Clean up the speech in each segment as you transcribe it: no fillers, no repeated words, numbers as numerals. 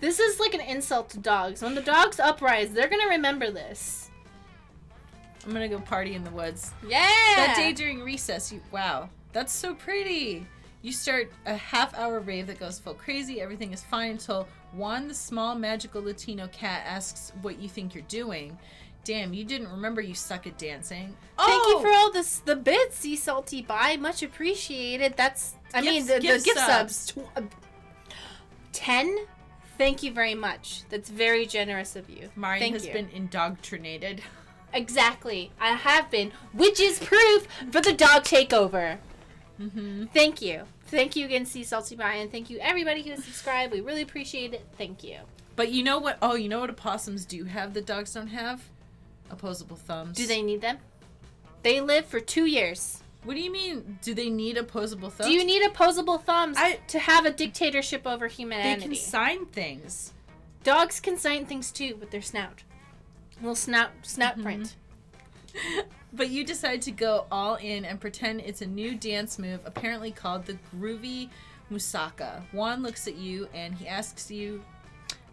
This is like an insult to dogs. When the dogs uprise, they're gonna remember this. I'm gonna go party in the woods. Yeah! That day during recess, wow, that's so pretty. You start a half-hour rave that goes full crazy. Everything is fine until Juan, the small magical Latino cat, asks what you think you're doing. Damn, you didn't remember you suck at dancing. Thank you for all the bits, Sea Salty Bye. Much appreciated. That's, I mean, the gift subs. 10? Thank you very much. That's very generous of you. Marion has been indoctrinated. Exactly. I have been. Which is proof for the dog takeover. Mm-hmm. Thank you. Thank you again, Sea Salty Bye. And thank you everybody who has subscribed. We really appreciate it. Thank you. But you know what? Oh, you know what opossums do have that dogs don't have? Opposable thumbs. Do they need them? They live for 2 years. What do you mean? Do they need opposable thumbs? Do you need opposable thumbs to have a dictatorship over humanity? They can sign things. Dogs can sign things too with their snout. Little snout print. But you decide to go all in and pretend it's a new dance move, apparently called the Groovy Musaka. Juan looks at you and he asks you,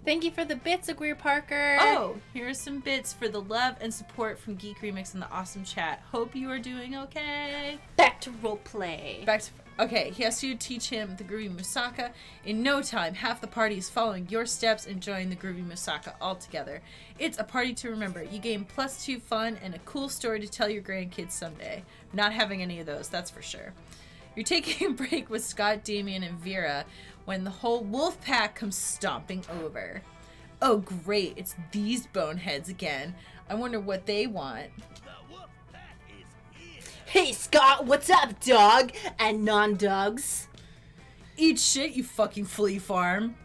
"Thank you for the bits, Aguirre Parker." Oh, here are some bits for the love and support from Geek Remix and the awesome chat. Hope you are doing okay. Back to roleplay. Okay, he has to teach him the Groovy Musaka. In no time, half the party is following your steps, enjoying the Groovy Musaka all together. It's a party to remember. You gain +2 fun and a cool story to tell your grandkids someday. Not having any of those, that's for sure. You're taking a break with Scott, Damien, and Vera when the whole wolf pack comes stomping over. Oh great, it's these boneheads again. I wonder what they want. Hey Scott, what's up, dog? And non-dogs? Eat shit, you fucking flea farm.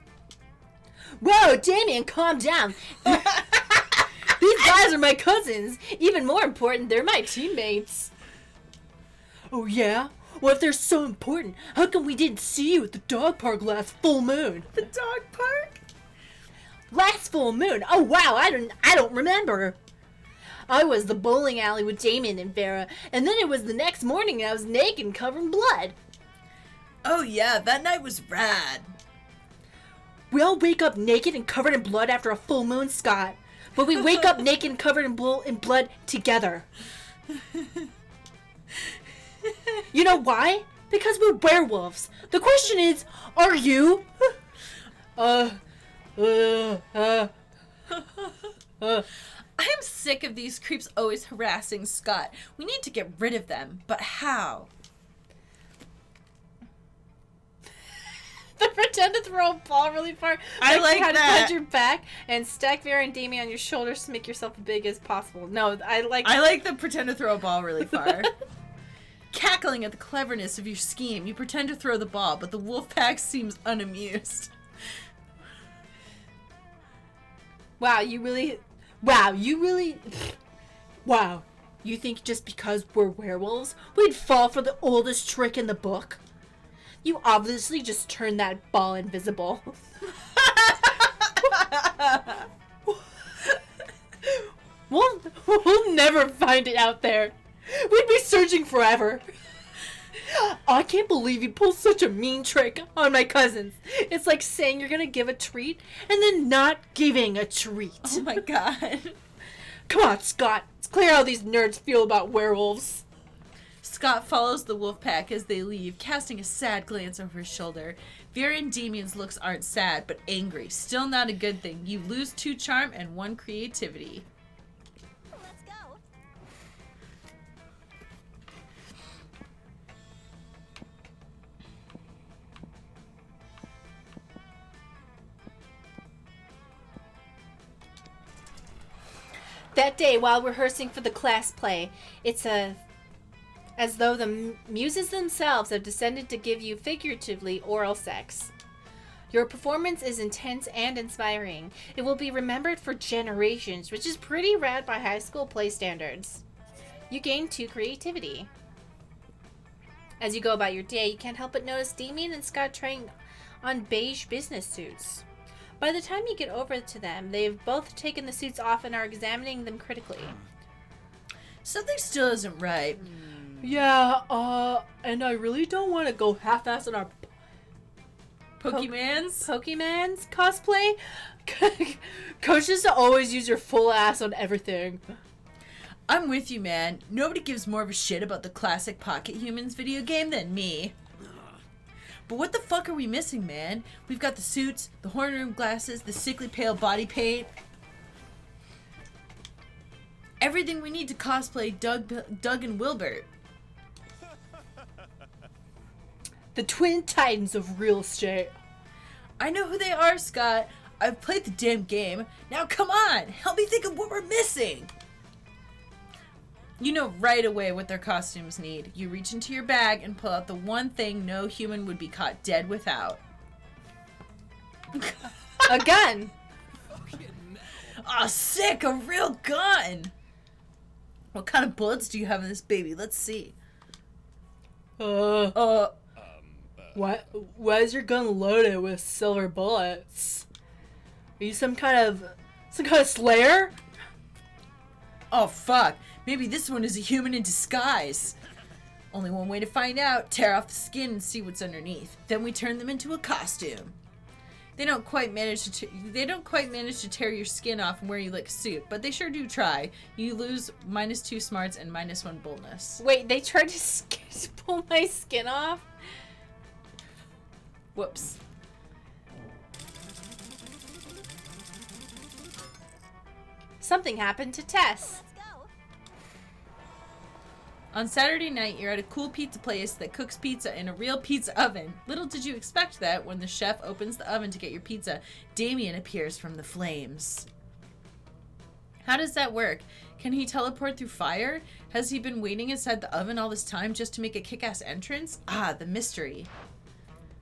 Whoa, Damien, calm down. These guys are my cousins. Even more important, they're my teammates. Oh yeah? Well, if they're so important, how come we didn't see you at the dog park last full moon? The dog park? Last full moon? Oh wow, I don't remember. I was the bowling alley with Damien and Vera, and then it was the next morning and I was naked and covered in blood. Oh yeah, that night was rad. We all wake up naked and covered in blood after a full moon, Scott. But we wake up naked and covered in blood together. You know why? Because we're werewolves. The question is, are you? I'm sick of these creeps always harassing Scott. We need to get rid of them, but how? Pretend to throw a ball really far. I like how that. to bend your back and stack Vera and Damien on your shoulders to make yourself as big as possible. No, I like the pretend to throw a ball really far. Cackling at the cleverness of your scheme, you pretend to throw the ball, but the wolf pack seems unamused. Wow, you think just because we're werewolves, we'd fall for the oldest trick in the book? You obviously just turned that ball invisible. We'll never find it out there. We'd be searching forever. I can't believe you pulled such a mean trick on my cousins. It's like saying you're gonna give a treat and then not giving a treat. Oh my god. Come on, Scott. It's clear how these nerds feel about werewolves. Scott follows the wolf pack as they leave, casting a sad glance over his shoulder. Vera and Damien's looks aren't sad, but angry. Still not a good thing. You lose 2 charm and 1 creativity. Let's go. That day, while rehearsing for the class play, it's as though the muses themselves have descended to give you figuratively oral sex. Your performance is intense and inspiring. It will be remembered for generations, which is pretty rad by high school play standards. You gain 2 creativity. As you go about your day, you can't help but notice Damien and Scott trying on beige business suits. By the time you get over to them, they've both taken the suits off and are examining them critically. Something still isn't right. Yeah, and I really don't want to go half-ass on our Pokemans cosplay? Coaches always use your full ass on everything. I'm with you, man. Nobody gives more of a shit about the classic Pocket Humans video game than me. But what the fuck are we missing, man? We've got the suits, the horn rim glasses, the sickly pale body paint. Everything we need to cosplay Doug and Wilbert. The twin titans of real estate. I know who they are, Scott. I've played the damn game. Now come on, help me think of what we're missing. You know right away what their costumes need. You reach into your bag and pull out the one thing no human would be caught dead without. A gun. Aw, sick, a real gun. What kind of bullets do you have in this baby? Let's see. Why is your gun loaded with silver bullets? Are you some kind of slayer? Oh, fuck. Maybe this one is a human in disguise. Only one way to find out. Tear off the skin and see what's underneath. Then we turn them into a costume. They don't quite manage to tear your skin off and wear you like a suit, but they sure do try. You lose -2 smarts and -1 boldness. Wait, they tried to pull my skin off? Whoops. Something happened to Tess. Let's go. On Saturday night, you're at a cool pizza place that cooks pizza in a real pizza oven. Little did you expect that when the chef opens the oven to get your pizza, Damien appears from the flames. How does that work? Can he teleport through fire? Has he been waiting inside the oven all this time just to make a kick-ass entrance? Ah, the mystery.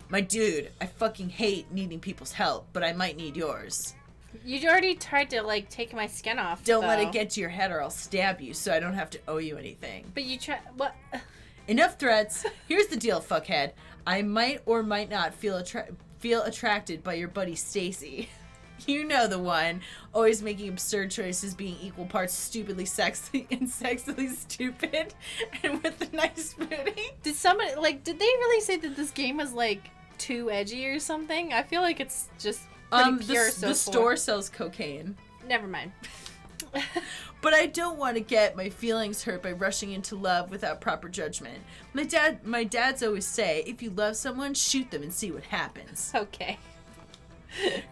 My dude, I fucking hate needing people's help, but I might need yours. You already tried to, like, take my skin off, Don't let though. it get to your head or I'll stab you so I don't have to owe you anything. But you what? Enough threats. Here's the deal, fuckhead. I might or might not feel attracted by your buddy Stacy. You know the one. Always making absurd choices, being equal parts stupidly sexy and sexily stupid. And with a nice booty. Did they really say that this game was, like, too edgy or something? I feel like it's just pretty pure so the far. store sells cocaine. Never mind. But I don't want to get my feelings hurt by rushing into love without proper judgment. My dads always say, if you love someone, shoot them and see what happens. Okay.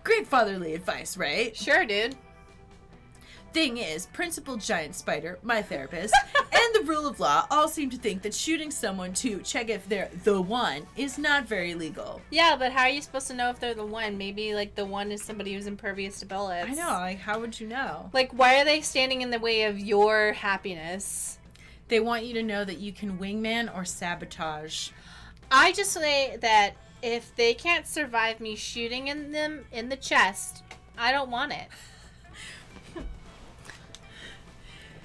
Great fatherly advice, right? Sure, dude. Thing is, Principal Giant Spider, my therapist, and the rule of law all seem to think that shooting someone to check if they're the one is not very legal. Yeah, but how are you supposed to know if they're the one? Maybe, like, the one is somebody who's impervious to bullets. I know, like, how would you know? Like, why are they standing in the way of your happiness? They want you to know that you can wingman or sabotage. I just say that if they can't survive me shooting in them in the chest, I don't want it.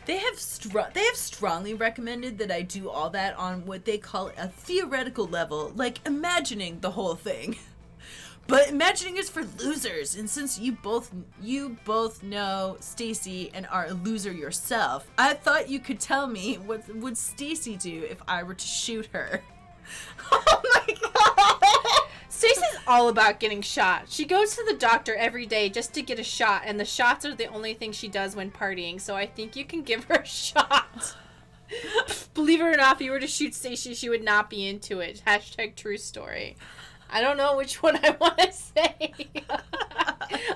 They have strongly recommended that I do all that on what they call a theoretical level, like imagining the whole thing. But imagining is for losers, and since you both know Stacy and are a loser yourself, I thought you could tell me what would Stacy do if I were to shoot her. Oh my god! Stacy's all about getting shot. She goes to the doctor every day just to get a shot, and the shots are the only thing she does when partying, so I think you can give her a shot. Believe it or not, if you were to shoot Stacy, she would not be into it. Hashtag true story. I don't know which one I want to say.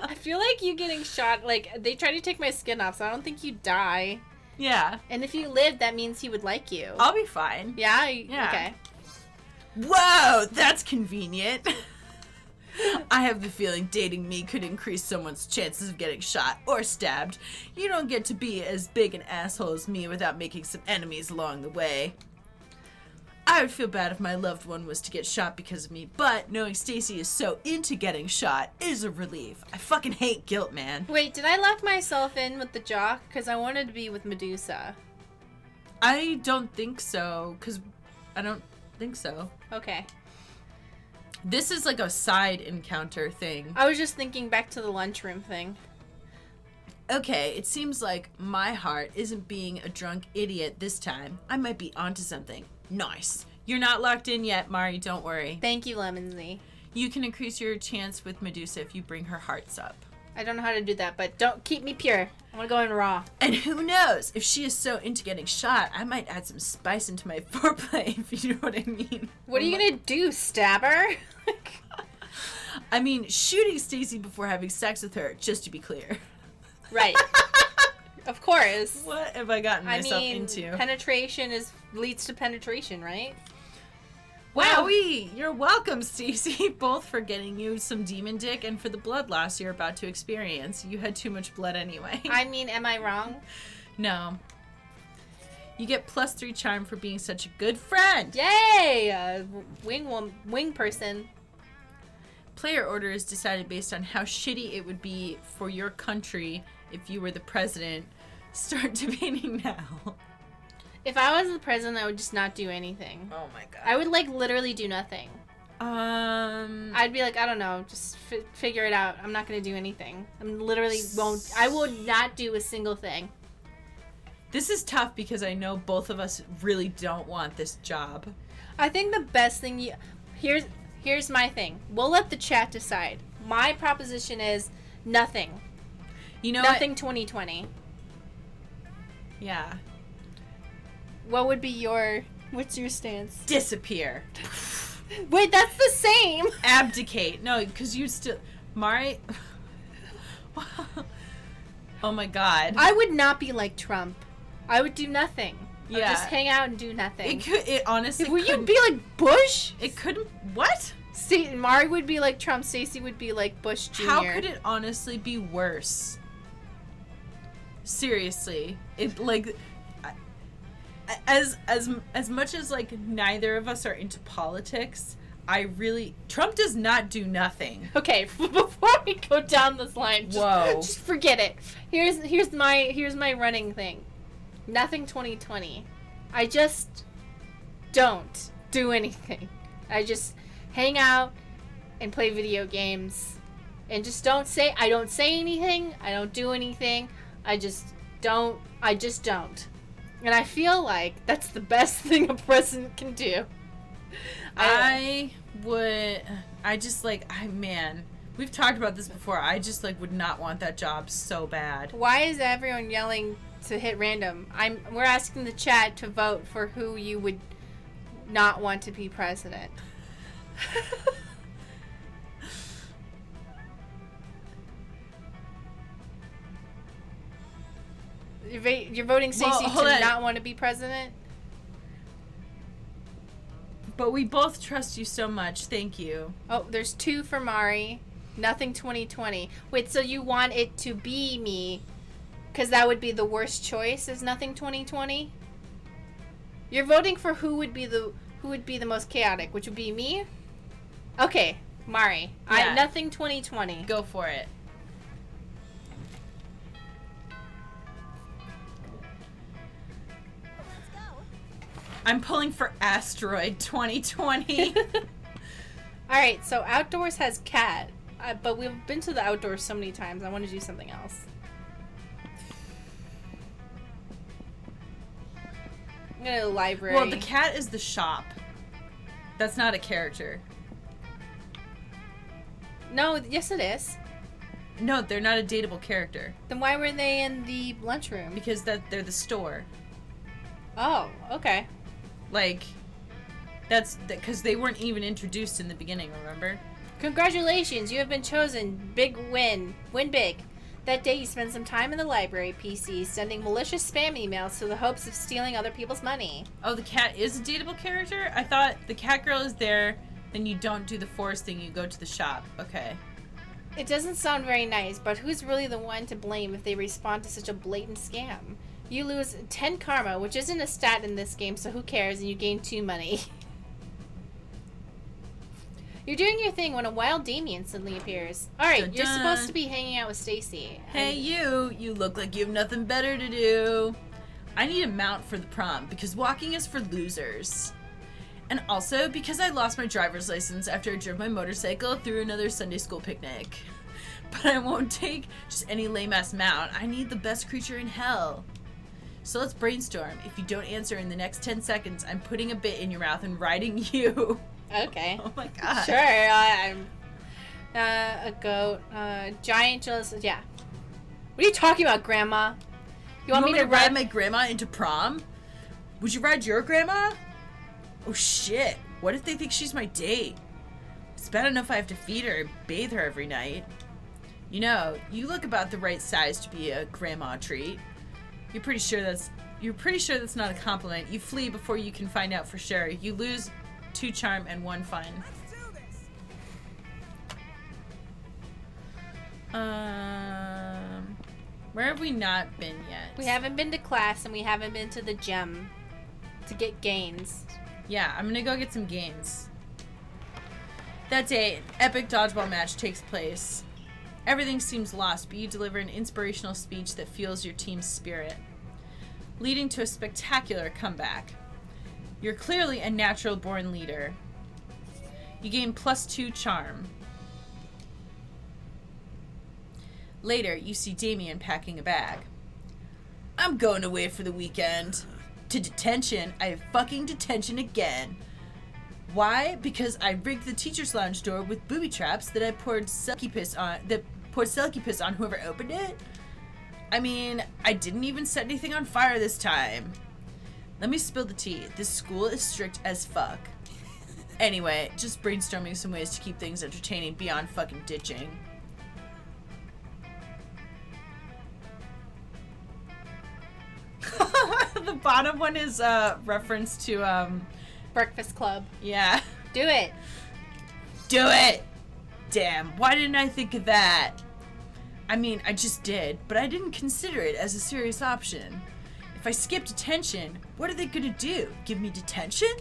I feel like you getting shot, like, they try to take my skin off, so I don't think you die. Yeah. And if you live, that means he would like you. I'll be fine. Yeah? Yeah. Okay. Whoa, that's convenient. I have the feeling dating me could increase someone's chances of getting shot or stabbed. You don't get to be as big an asshole as me without making some enemies along the way. I would feel bad if my loved one was to get shot because of me, but knowing Stacy is so into getting shot is a relief. I fucking hate guilt, man. Wait, did I lock myself in with the jock? Because I wanted to be with Medusa. I don't think so, because I don't think so. Okay. This is like a side encounter thing. I was just thinking back to the lunchroom thing. Okay, it seems like my heart isn't being a drunk idiot this time. I might be onto something. Nice. You're not locked in yet, Mari, don't worry. Thank you, Lemonsy. You can increase your chance with Medusa if you bring her hearts up. I don't know how to do that, but don't keep me pure. I want to go in raw. And who knows? If she is so into getting shot, I might add some spice into my foreplay, if you know what I mean. What are you going to do, stab her? I mean, shooting Stacy before having sex with her, just to be clear. Right. Of course. What have I gotten myself into? Penetration leads to penetration, right? Wowee! You're welcome, Stacy, both for getting you some demon dick and for the blood loss you're about to experience. You had too much blood anyway. I mean, am I wrong? No. You get +3 charm for being such a good friend. Yay! Wing person. Player order is decided based on how shitty it would be for your country if you were the president. Start debating now. If I was the president, I would just not do anything. Oh my god. I would, like, literally do nothing. I'd be like, I don't know, just figure it out. I'm not going to do anything. I will not do a single thing. This is tough because I know both of us really don't want this job. I think the best thing here's my thing. We'll let the chat decide. My proposition is nothing. You know nothing 2020. Yeah. What's your stance? Disappear. Wait, that's the same. Abdicate. No, because you still... Mari... Oh my god. I would not be like Trump. I would do nothing. Yeah. I would just hang out and do nothing. It honestly Would you be like Bush? It couldn't... What? Mari would be like Trump. Stacey would be like Bush Jr. How could it honestly be worse? Seriously. It, like... As much as, like, neither of us are into politics, Trump does not do nothing. Okay, before we go down this line, just forget it. Here's my running thing. Nothing 2020. I just don't do anything. I just hang out and play video games and I don't say anything. I don't do anything. I just don't. And I feel like that's the best thing a president can do. We've talked about this before. I just, like, would not want that job so bad. Why is everyone yelling to hit random? We're asking the chat to vote for who you would not want to be president. You're voting Stacey to not want to be president? But we both trust you so much. Thank you. Oh, there's 2 for Mari. Nothing 2020. Wait, so you want it to be me? Because that would be the worst choice, is nothing 2020? You're voting for who would be the most chaotic, which would be me? Okay, Mari. Yeah. Nothing 2020. Go for it. I'm pulling for Asteroid 2020. Alright, so outdoors has cat. But we've been to the outdoors so many times. I want to do something else. I'm going to the library. Well, the cat is the shop. That's not a character. No, yes it is. No, they're not a dateable character. Then why were they in the lunchroom? Because they're the store. Oh, okay. Like, that's because they weren't even introduced in the beginning, remember? Congratulations, you have been chosen. Big win. Win big. That day you spend some time in the library PC sending malicious spam emails to the hopes of stealing other people's money. Oh, the cat is a dateable character? I thought the cat girl is there, then you don't do the forest thing, you go to the shop. Okay. It doesn't sound very nice, but who's really the one to blame if they respond to such a blatant scam? You lose 10 karma, which isn't a stat in this game, so who cares, and you gain 2 money. You're doing your thing when a wild Damien suddenly appears. Alright, Dun-dun. you're supposed to be hanging out with Stacey. Hey, you look like you have nothing better to do. I need a mount for the prom, because walking is for losers. And also, because I lost my driver's license after I drove my motorcycle through another Sunday school picnic. But I won't take just any lame-ass mount. I need the best creature in hell. So let's brainstorm. If you don't answer in the next 10 seconds, I'm putting a bit in your mouth and riding you. Okay. Oh my god. Sure. I'm a goat. Giant jealous. Yeah. What are you talking about, Grandma? You want me to ride my grandma into prom? Would you ride your grandma? Oh shit. What if they think she's my date? It's bad enough I have to feed her and bathe her every night. You know, you look about the right size to be a grandma treat. You're pretty sure that's not a compliment. You flee before you can find out for sure. You lose 2 charm and 1 fun. Where have we not been yet? We haven't been to class and we haven't been to the gym to get gains. Yeah, I'm gonna go get some gains. That day, an epic dodgeball match takes place. Everything seems lost, but you deliver an inspirational speech that fuels your team's spirit, leading to a spectacular comeback. You're clearly a natural-born leader. You gain +2 charm. Later, you see Damien packing a bag. I'm going away for the weekend. To detention. I have fucking detention again. Why? Because I rigged the teacher's lounge door with booby traps that I poured selkie piss on whoever opened it. I mean, I didn't even set anything on fire this time. Let me spill the tea. This school is strict as fuck. Anyway, just brainstorming some ways to keep things entertaining beyond fucking ditching. The bottom one is reference to Breakfast Club. Yeah. Do it. Do it! Damn, why didn't I think of that? I mean, I just did, but I didn't consider it as a serious option. If I skip detention, what are they gonna do? Give me detention?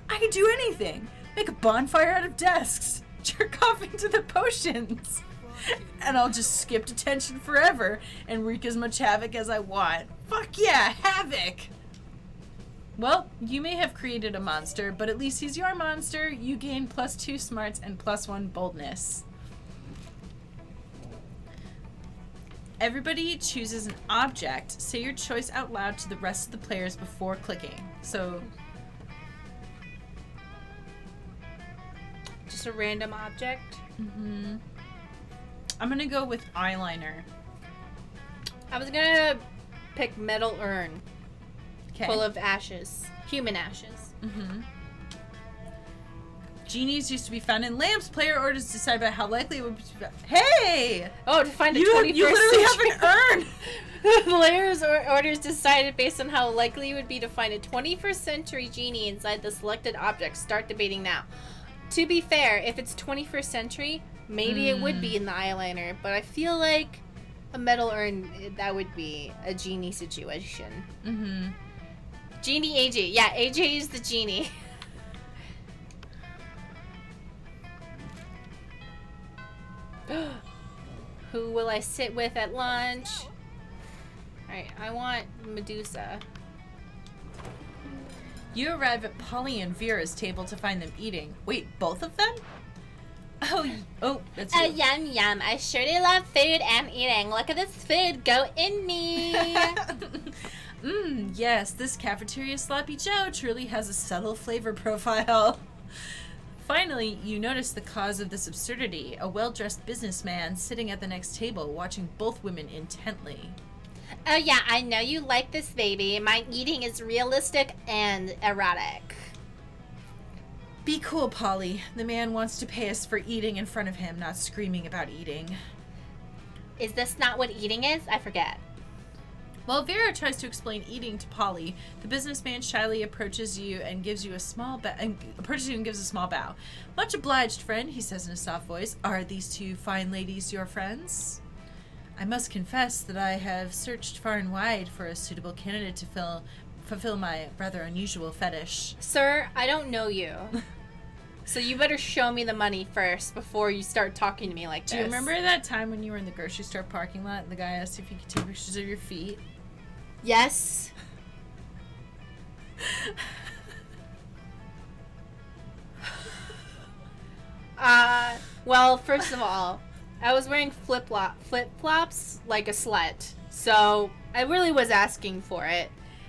I could do anything. Make a bonfire out of desks. Jerk off into the potions. And I'll just skip detention forever and wreak as much havoc as I want. Fuck yeah, havoc! Well, you may have created a monster, but at least he's your monster. You gain +2 smarts and +1 boldness. Everybody chooses an object. Say your choice out loud to the rest of the players before clicking. So, Just a random object. I'm gonna go with eyeliner. I was gonna pick metal urn Okay. full of ashes. Human ashes. Genies used to be found in lamps. Player orders to decide about how likely it would be. Hey! Oh, to find a You 21st literally century. have an urn! Players' orders decided based on how likely it would be to find a 21st century genie inside the selected object. Start debating now. To be fair, if it's 21st century, maybe it would be in the eyeliner, but I feel like a metal urn, that would be a genie situation. Genie AJ. Yeah, AJ is the genie. Who will I sit with at lunch? Alright, I want Medusa. You arrive at Polly and Vera's table to find them eating. Wait, both of them? Oh, that's you. Yum yum. I sure do love food and eating. Look at this food go in me. Yes, this cafeteria Sloppy Joe truly has a subtle flavor profile. Finally, you notice the cause of this absurdity, a well-dressed businessman sitting at the next table watching both women intently. Oh yeah, I know you like this, baby. My eating is realistic and erotic. Be cool, Polly. The man wants to pay us for eating in front of him, not screaming about eating. Is this not what eating is? I forget. While Vera tries to explain eating to Polly, the businessman shyly approaches you and gives you a small bow. Much obliged, friend, he says in a soft voice. Are these two fine ladies your friends? I must confess that I have searched far and wide for a suitable candidate to fulfill my rather unusual fetish. Sir, I don't know you. So you better show me the money first before you start talking to me like this. Do you remember that time when you were in the grocery store parking lot and the guy asked if you could take pictures of your feet? Yes. Well, first of all, I was wearing flip-flops like a slut. So I really was asking for it.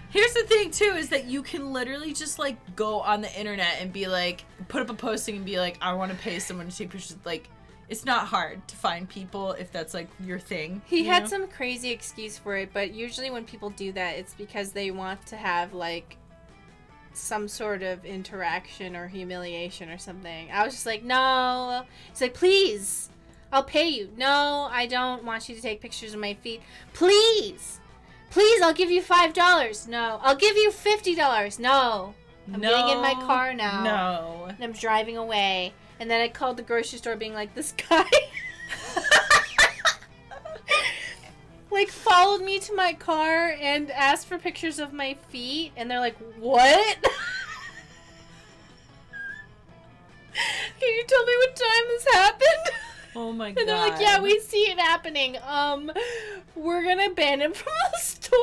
Here's the thing, too, is that you can literally just, like, go on the internet and be like, put up a posting and be like, I want to pay someone to take pictures. Like, it's not hard to find people if that's, like, your thing. He had some crazy excuse for it, but usually when people do that, it's because they want to have, like, some sort of interaction or humiliation or something. I was just like, no. He's like, please, I'll pay you. No, I don't want you to take pictures of my feet. Please. Please, I'll give you $5. No. I'll give you $50. No. I'm getting in my car now. No. And I'm driving away. And then I called the grocery store being like, this guy like followed me to my car and asked for pictures of my feet. And they're like, what? Can you tell me what time this happened? Oh my god. And they're like, yeah, we see it happening. We're gonna ban him from the store.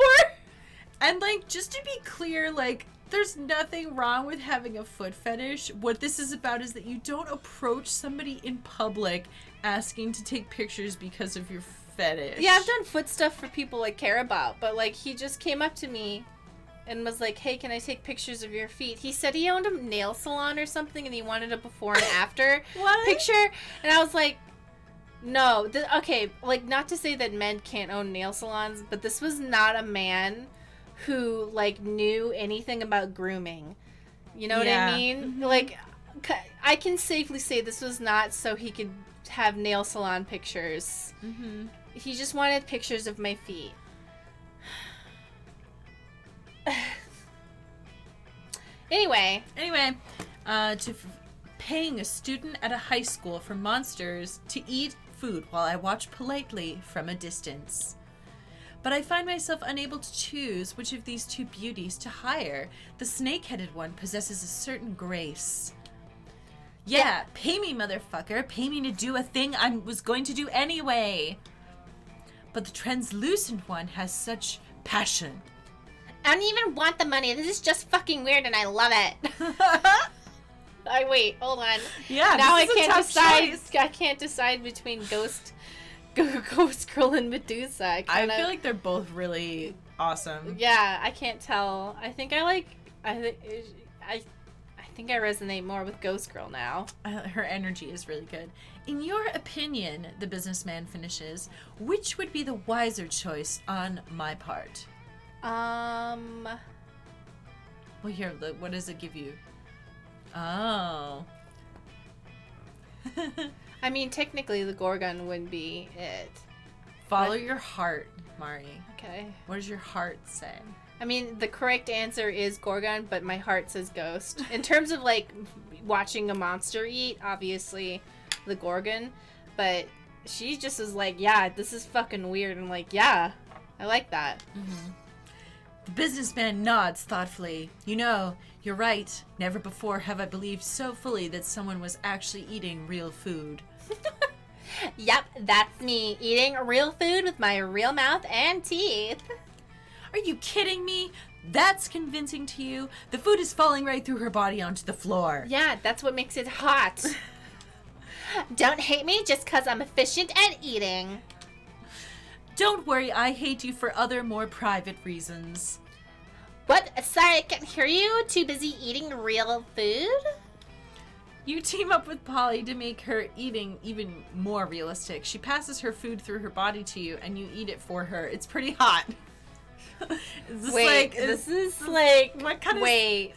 And, like, just to be clear, like, there's nothing wrong with having a foot fetish. What this is about is that you don't approach somebody in public asking to take pictures because of your fetish. Yeah, I've done foot stuff for people I care about, but, like, he just came up to me and was like, hey, can I take pictures of your feet? He said he owned a nail salon or something and he wanted a before and after picture. And I was like, no. Okay, like, not to say that men can't own nail salons, but this was not a man who, like, knew anything about grooming. You know what I mean? Mm-hmm. Like, I can safely say this was not so he could have nail salon pictures. Mm-hmm. He just wanted pictures of my feet. Anyway, paying a student at a high school for monsters to eat food while I watch politely from a distance. But I find myself unable to choose which of these two beauties to hire. The snake-headed one possesses a certain grace. Yeah, pay me, motherfucker. Pay me to do a thing I was going to do anyway. But the translucent one has such passion. I don't even want the money. This is just fucking weird and I love it. Wait, hold on. Yeah, now I this is a can't tough decide. choice. I can't decide between Ghost Girl and Medusa. I feel like they're both really awesome. Yeah, I can't tell. I think I think I resonate more with Ghost Girl now. Her energy is really good. In your opinion, the businessman finishes, which would be the wiser choice on my part? Well, here, what does it give you? Oh. I mean, technically, the Gorgon wouldn't be it. Follow your heart, Mari. Okay. What does your heart say? I mean, the correct answer is Gorgon, but my heart says Ghost. In terms of, like, watching a monster eat, obviously, the Gorgon. But she just is like, yeah, this is fucking weird. I'm like, yeah, I like that. Mm-hmm. The businessman nods thoughtfully. You know, you're right. Never before have I believed so fully that someone was actually eating real food. Yep, that's me, eating real food with my real mouth and teeth. Are you kidding me? That's convincing to you? The food is falling right through her body onto the floor. Yeah, that's what makes it hot. Don't hate me just because I'm efficient at eating. Don't worry, I hate you for other, more private reasons. What? Sorry, I can't hear you. Too busy eating real food? You team up with Polly to make her eating even more realistic. She passes her food through her body to you, and you eat it for her. It's pretty hot. Wait, this is like... What kind of... Wait.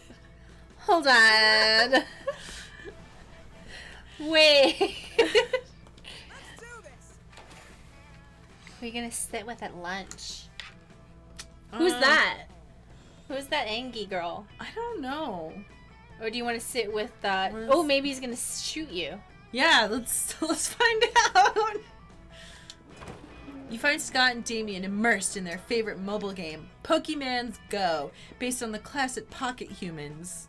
Hold on. Wait. Who are you gonna sit with at lunch? Who's that? Who's that Angie girl? I don't know. Or do you want to sit with maybe he's gonna shoot you. Yeah, let's find out. You find Scott and Damien immersed in their favorite mobile game, Pokemans Go, based on the classic Pocket Humans.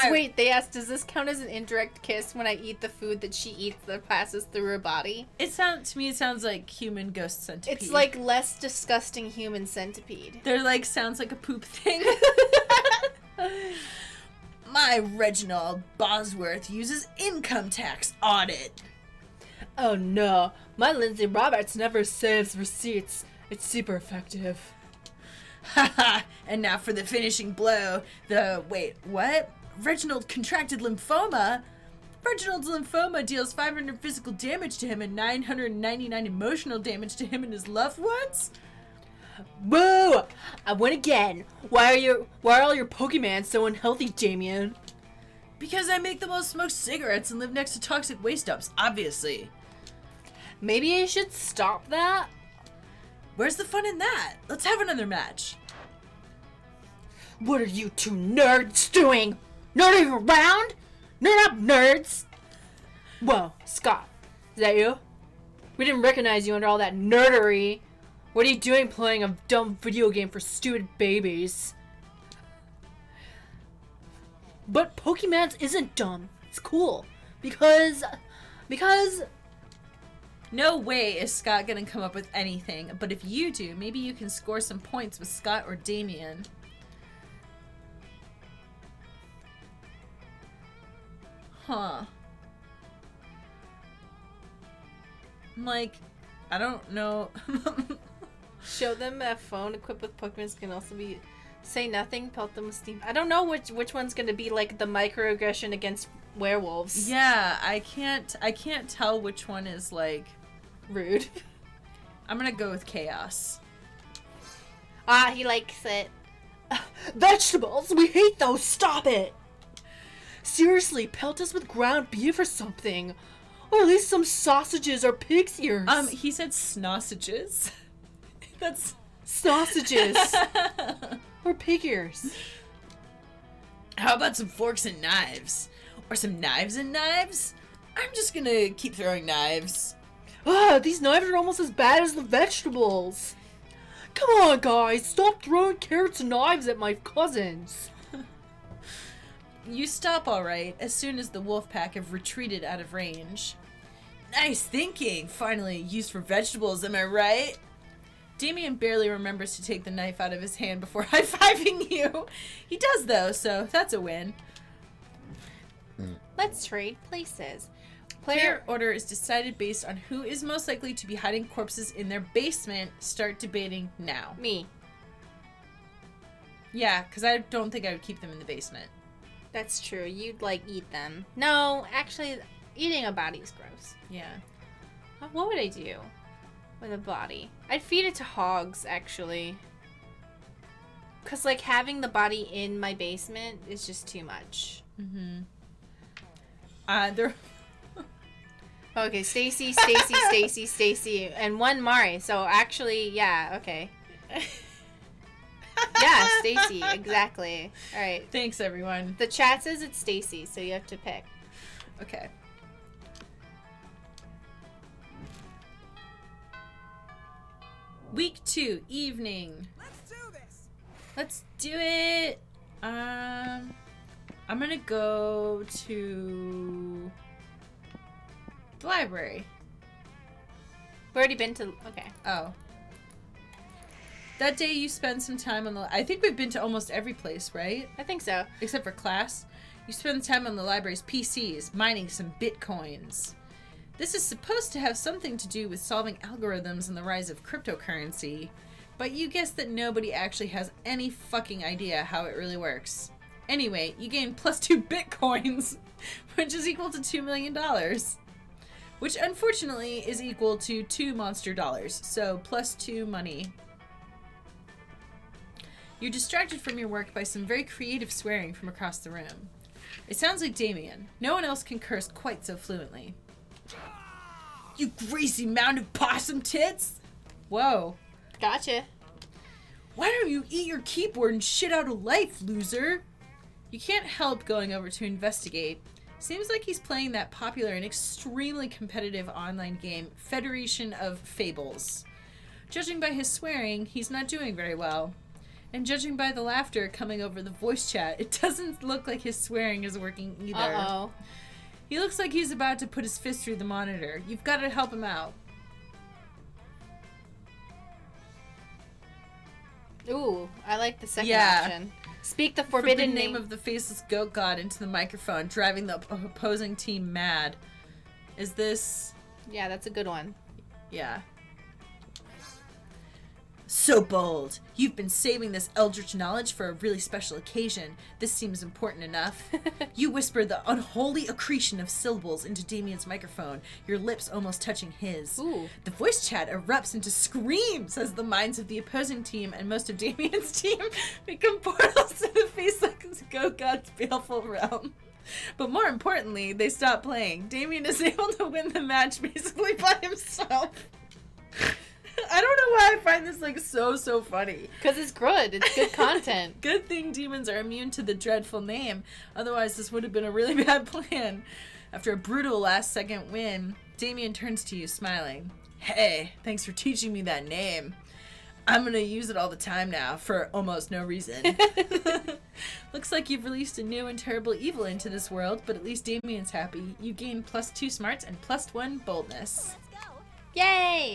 Wait, they asked, does this count as an indirect kiss when I eat the food that she eats that passes through her body? To me, it sounds like human ghost centipede. It's like less disgusting human centipede. They're like, sounds like a poop thing. My Reginald Bosworth uses income tax audit. Oh no, my Lindsay Roberts never saves receipts. It's super effective. Haha, and now for the finishing blow. Wait, what? Reginald contracted lymphoma? Reginald's lymphoma deals 500 physical damage to him and 999 emotional damage to him and his loved ones? Boo! I win again. Why are all your Pokemans so unhealthy, Damien? Because I make the most smoked cigarettes and live next to toxic waste dumps, obviously. Maybe I should stop that? Where's the fun in that? Let's have another match. What are you two nerds doing? Nerding around? Nerd up, nerds! Whoa, Scott, is that you? We didn't recognize you under all that nerdery. What are you doing playing a dumb video game for stupid babies? But Pokemans isn't dumb. It's cool. Because... No way is Scott gonna come up with anything, but if you do, maybe you can score some points with Scott or Damien. Huh. Like, I don't know. Show them a phone equipped with Pokemans can also be... Say nothing, pelt them with steam. I don't know which one's gonna be like the microaggression against werewolves. Yeah, I can't tell which one is like... Rude. I'm gonna go with chaos. Ah, he likes it. Vegetables! We hate those! Stop it! Seriously, pelt us with ground beef or something. Or at least some sausages or pig's ears. He said snossages. That's... Sausages! Or pig ears. How about some forks and knives? Or some knives and knives? I'm just gonna keep throwing knives. Ah, these knives are almost as bad as the vegetables. Come on, guys, stop throwing carrots and knives at my cousins. You stop alright as soon as the wolf pack have retreated out of range. Nice thinking! Finally used for vegetables, am I right? Damien barely remembers to take the knife out of his hand before high-fiving you. He does though, so that's a win. Let's trade places. Player order is decided based on who is most likely to be hiding corpses in their basement. Start debating now. Me. Yeah, because I don't think I would keep them in the basement. That's true. You'd, like, eat them. No, actually, eating a body is gross. Yeah. What would I do with a body? I'd feed it to hogs, actually. Because, like, having the body in my basement is just too much. Mm-hmm. Okay, Stacy, and one Mari. So, actually, yeah, okay. Yeah, Stacy, exactly. All right. Thanks, everyone. The chat says it's Stacy, so you have to pick. Okay. Week 2, evening. Let's do this. Let's do it. I'm gonna go to the library. We've already been to... Okay. Oh. That day you spend some time on the... I think we've been to almost every place, right? I think so. Except for class. You spend time on the library's PCs, mining some bitcoins. This is supposed to have something to do with solving algorithms and the rise of cryptocurrency, but you guess that nobody actually has any fucking idea how it really works. Anyway, you gain +2 bitcoins, which is equal to $2 million. Which unfortunately is equal to 2 monster dollars, so +2 money. You're distracted from your work by some very creative swearing from across the room. It sounds like Damien. No one else can curse quite so fluently. You greasy mound of possum tits! Whoa. Gotcha. Why don't you eat your keyboard and shit out of life, loser? You can't help going over to investigate. Seems like he's playing that popular and extremely competitive online game, Federation of Fables. Judging by his swearing, he's not doing very well. And judging by the laughter coming over the voice chat, it doesn't look like his swearing is working either. Uh-oh. He looks like he's about to put his fist through the monitor. You've got to help him out. Ooh, I like the second Yeah. option. Speak the Forbidden forbidden name of the faceless goat god into the microphone, driving the opposing team mad. Is this... Yeah, that's a good one. Yeah. So bold. You've been saving this eldritch knowledge for a really special occasion. This seems important enough. You whisper the unholy accretion of syllables into Damien's microphone, your lips almost touching his. Ooh. The voice chat erupts into screams as the minds of the opposing team and most of Damien's team become portals to the Faceless Go God's baleful realm. But more importantly, they stop playing. Damien is able to win the match basically by himself. I don't know why I find this like so funny. Because it's good. It's good content. Good thing demons are immune to the dreadful name. Otherwise, this would have been a really bad plan. After a brutal last-second win, Damien turns to you, smiling. Hey, thanks for teaching me that name. I'm gonna use it all the time now, for almost no reason. Looks like you've released a new and terrible evil into this world, but at least Damien's happy. You gain +2 smarts and +1 boldness. Let's go. Yay!